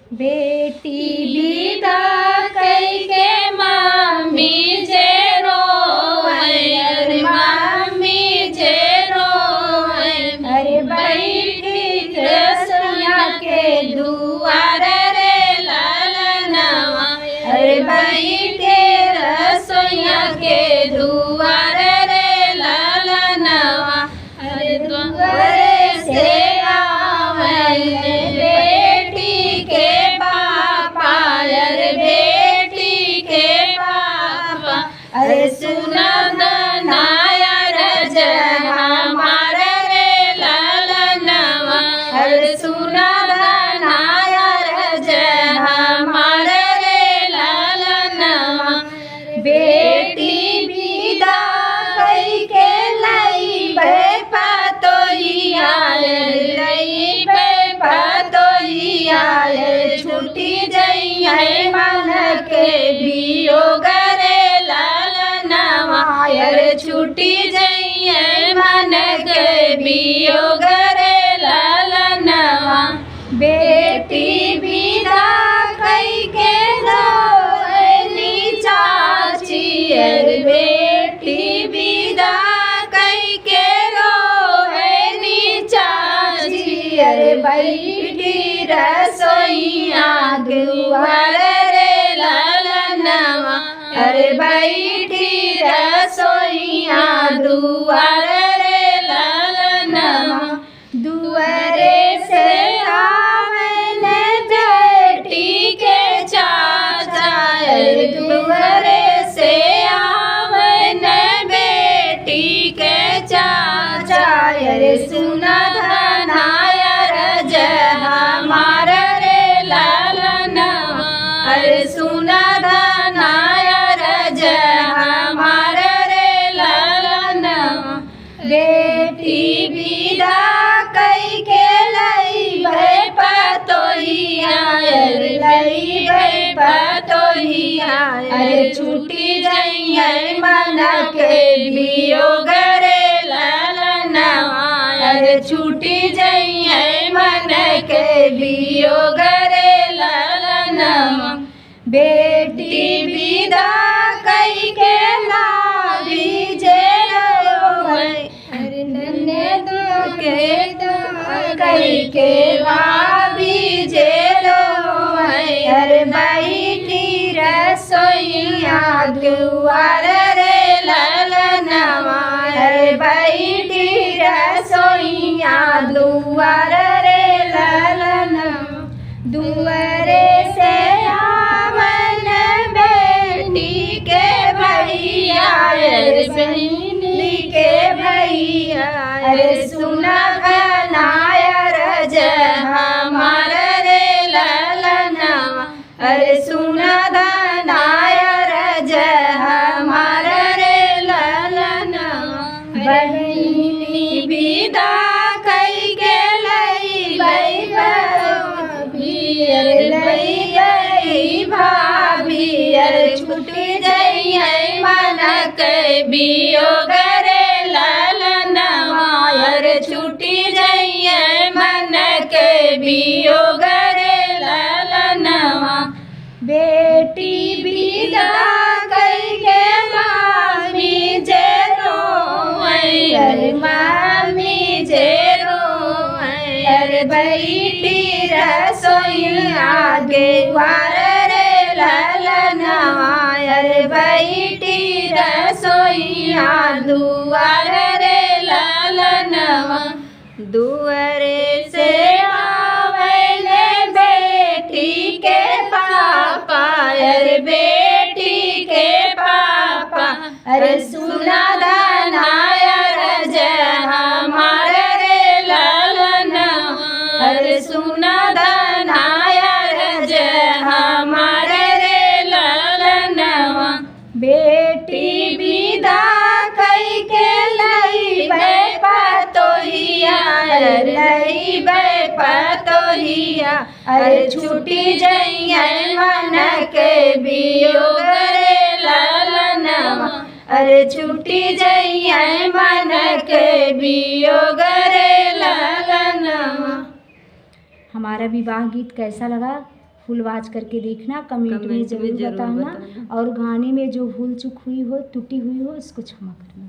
बेटी विदा कइके मामी जे रोए, अरे मामी जे रोए। अरे बैठी रसोइया के दुआर रे लालनवा, अरे बैठे रसोइया के दुआर रे लालनवा। अरे दुआरे से आवे बेटी के पापा, अरे बेटी के पापा। अरे सुना दनाया रज हमार रे लालनवा, अरे सुना दनाया रज हमार रे लालनवा। बेटी विदा कइके लइबे पतोहिया, लइबे पतोहिया। छुटी जइहे मन के वियोग रे लालनवा, अरे छुटी जइहे मन के वियोग रे लालनवा। बेटी विदा कइके रोएली चाची, अरे बेटी विदा कइके रोएली चाची। अरे बैठी रसोइया दुआर रे लालनवा, अरे बैठी रसोइया दुआर रे लालनवा। दुआरे से आवन बेटी के चाचा, अरे दुआरे से आवन बेटी के चाचा। अरे सुना धनाया रज हमार रे लालनवा, अरे सुना धनाया रज हमार रे लालनवा। बेटी विदा कइके लइबे पतोहिया, अरे लइबे पतोहिया। अरे छुटी जइहे मन के वियोग रे लालनवा, अरे छुटी जइहे मन के वियोग रे लालनवा। बेटी विदा कइके लावी जे रोए, अरे नन्हे दो के कइके लावी जे रोए। अरे बैठी रसोइया दुआर रे लालनवा, अरे बैठी रसोइया दुआर रे लालनवा। दुआरे से आवन बेटी के भैया, अरे बहिनी के भैया। अरे सुना धनाया रज हमार रे लालनवा, अरे सुना धनाया रज हमार रे लालनवा। बहिनी विदा कइके लइबे भाभी, अरे लइबे भाभी। अरे छुटी जइहे मन के वियोग रे लालनवा, अरे छुटी जइहे मन के वियोग रे लालनवा। बेटी विदा कइके मामी जे रोए, अरे मामी जे रोए। अरे बैठी रसोइया दुआर रे लालनवा, अरे बैठी रसोइया दुआर रे लालनवा। दुआरे से आवे बेटी के पापा, अरे बेटी के पापा। अरे सुना धनाया रज हमार रे लालनवा, अरे सुना धनाया रज हमार रे लालनवा। बेटी विदा कइके लइबे पतोहिया, लइबे पतोहिया। अरे छुटी जइहे मन के वियोग रे लालनवा, अरे छुटी जइहे मन के वियोग रे लालनवा। हमारा विवाह गीत कैसा लगा फुल वॉच करके देखना, कमेंट में कमेंट में ज़रूर ज़रूर बताना बताना। और गाने में जो भूल चूक हुई हो, टूटी हुई हो, उसको क्षमा करना।